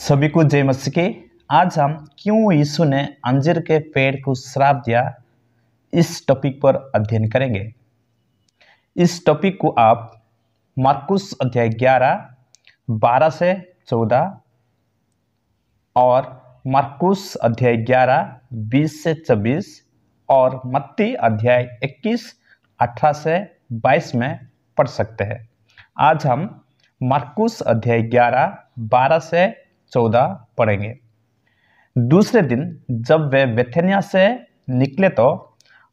सभी को जय मसीह की। आज हम क्यों यीशु ने अंजीर के पेड़ को श्राप दिया इस टॉपिक पर अध्ययन करेंगे। इस टॉपिक को आप मार्कुस अध्याय 11 12 से 14 और मार्कुस अध्याय 11 20 से 24 और मत्ती अध्याय 21 18 से 22 में पढ़ सकते हैं। आज हम मार्कुस अध्याय 11 12 से 14 पढ़ेंगे। दूसरे दिन जब वे बेथानिया से निकले तो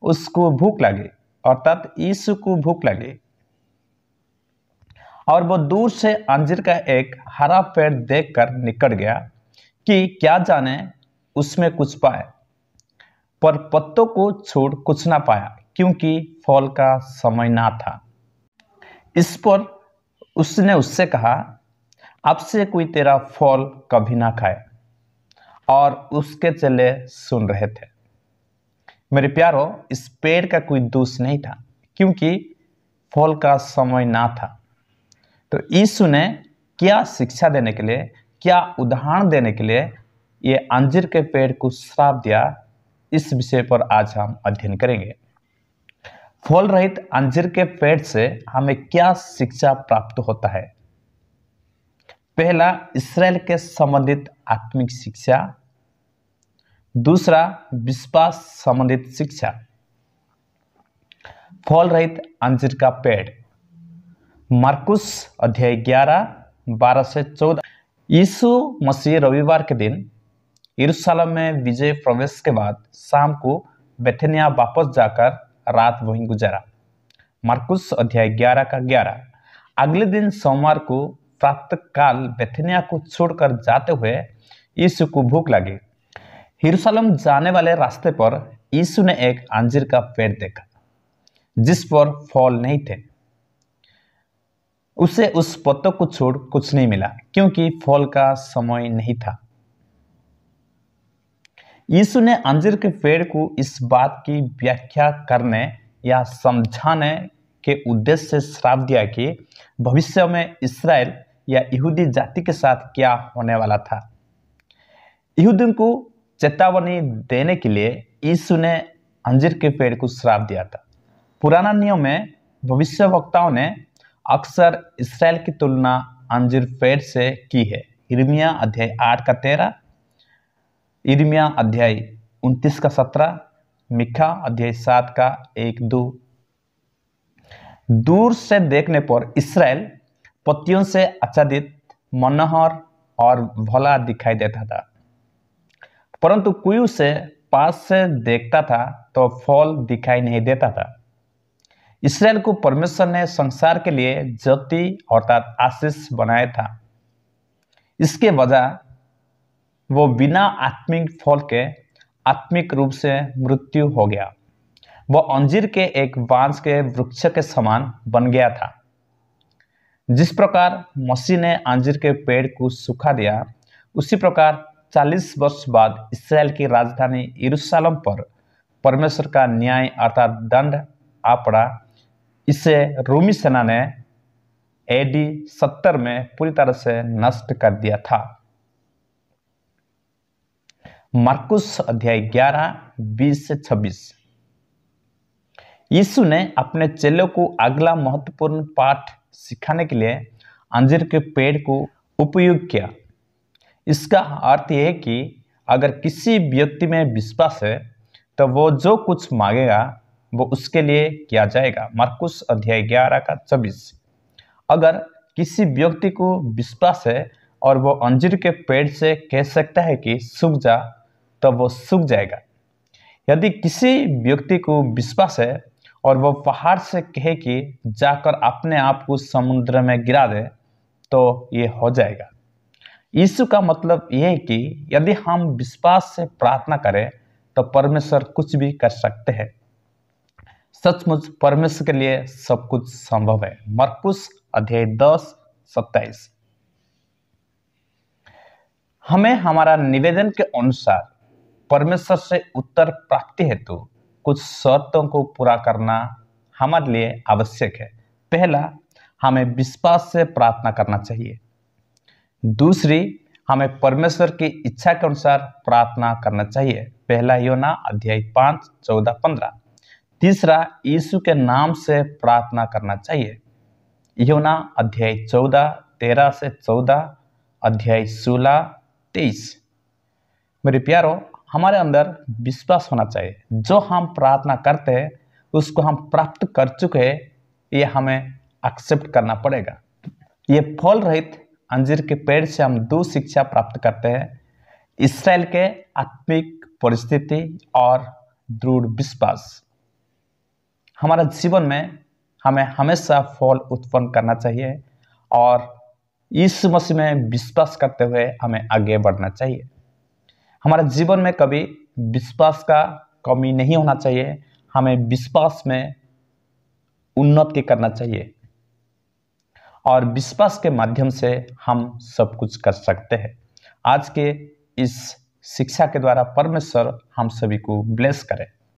उसको भूख लगी, अर्थात यीशु को भूख लगी, और वो दूर से अंजीर का एक हरा पेड़ देखकर निकल गया कि क्या जाने उसमें कुछ पाए, पर पत्तों को छोड़ कुछ ना पाया क्योंकि फल का समय ना था। इस पर उसने उससे कहा, अब से कोई तेरा फल कभी ना खाए। और उसके चेले सुन रहे थे। मेरे प्यारों, इस पेड़ का कोई दोष नहीं था क्योंकि फल का समय ना था। तो यीशु ने क्या शिक्षा देने के लिए, क्या उदाहरण देने के लिए ये अंजीर के पेड़ को श्राप दिया, इस विषय पर आज हम अध्ययन करेंगे। फल रहित अंजीर के पेड़ से हमें क्या शिक्षा प्राप्त होता है। पहला, इस्राएल के संबंधित आत्मिक शिक्षा। दूसरा, विश्वास संबंधित शिक्षा। फल रहित अंजीर का पेड़। मार्कुस अध्याय 11 12 से 14। यीशु मसीह रविवार के दिन यरूशलेम में विजय प्रवेश के बाद शाम को बेथानिया वापस जाकर रात वहीं गुजारा। मार्कुस अध्याय 11 का 11। अगले दिन सोमवार को प्रातः काल बेथानिया को छोड़कर जाते हुए यीशु को भूख लगी। यरूशलेम जाने वाले रास्ते पर यीशु ने एक अंजीर का पेड़ देखा जिस पर फल नहीं थे। उसे उस पत्तों को छोड़ कुछ नहीं मिला क्योंकि फल का समय नहीं था। यीशु ने अंजीर के पेड़ को इस बात की व्याख्या करने या समझाने के उद्देश्य से श्राप दिया कि भविष्य में इस्राएल या यहूदी जाति के साथ क्या होने वाला था। यहूदियों को चेतावनी देने के लिए यीशु ने अंजीर के पेड़ को श्राप दिया था। पुराना नियम में भविष्यवक्ताओं ने अक्सर इस्राएल की तुलना अंजीर पेड़ से की है। यिर्मयाह अध्याय 8 का 13, यिर्मयाह अध्याय 29 का 17, मीका अध्याय 7 का 1-2। दूर से देखने पर इस्राएल पत्तियों से आच्छादित, मनोहर और भला दिखाई देता था, परंतु कोई उसे पास से देखता था तो फल दिखाई नहीं देता था। इस्राएल को परमेश्वर ने संसार के लिए ज्योति अर्थात आशीष बनाया था। इसके वजह वो बिना आत्मिक फल के आत्मिक रूप से मृत्यु हो गया। वो अंजीर के एक बांस के वृक्ष के समान बन गया था। जिस प्रकार मसीह ने अंजीर के पेड़ को सुखा दिया, उसी प्रकार 40 वर्ष बाद इस्राएल की राजधानी यरूशलेम पर परमेश्वर का न्याय अर्थात दंड आ पड़ा। इसे रोमी सेना ने AD 70 में पूरी तरह से नष्ट कर दिया था। मार्कुस अध्याय 11 20 से 26। यीशु ने अपने चेलों को अगला महत्वपूर्ण पाठ सिखाने के लिए अंजीर के पेड़ को उपयोग किया। इसका अर्थ यह है कि अगर किसी व्यक्ति में विश्वास है तो वो जो कुछ मांगेगा वो उसके लिए किया जाएगा। मार्कुस अध्याय 11 का 24। अगर किसी व्यक्ति को विश्वास है और वो अंजीर के पेड़ से कह सकता है कि सूख जा, तो वो सूख जाएगा। यदि किसी व्यक्ति को विश्वास है और वो पहाड़ से कहे कि जाकर अपने आप को समुद्र में गिरा दे, तो ये हो जाएगा। यीशु का मतलब यह है कि यदि हम विश्वास से प्रार्थना करें तो परमेश्वर कुछ भी कर सकते हैं। सचमुच परमेश्वर के लिए सब कुछ संभव है। मार्कुस अध्याय 10 27। हमें हमारा निवेदन के अनुसार परमेश्वर से उत्तर प्राप्ति हेतु कुछ शर्तों को पूरा करना हमारे लिए आवश्यक है। पहला, हमें विश्वास से प्रार्थना करना चाहिए। दूसरी, हमें परमेश्वर की इच्छा के अनुसार प्रार्थना करना चाहिए। पहला योना अध्याय 5, 14, 15। तीसरा, यीशु के नाम से प्रार्थना करना चाहिए। योना अध्याय 14, 13 से 14, अध्याय 16, 23। मेरे प्यारों, हमारे अंदर विश्वास होना चाहिए। जो हम प्रार्थना करते हैं उसको हम प्राप्त कर चुके हैं, ये हमें एक्सेप्ट करना पड़ेगा। ये फल रहित अंजीर के पेड़ से हम दो शिक्षा प्राप्त करते हैं: इस्राएल के आत्मिक परिस्थिति और दृढ़ विश्वास। हमारा जीवन में हमें हमेशा फल उत्पन्न करना चाहिए और यीशु मसीह में विश्वास करते हुए हमें आगे बढ़ना चाहिए। हमारे जीवन में कभी विश्वास का कमी नहीं होना चाहिए। हमें विश्वास में उन्नति करना चाहिए और विश्वास के माध्यम से हम सब कुछ कर सकते हैं। आज के इस शिक्षा के द्वारा परमेश्वर हम सभी को ब्लेस करे।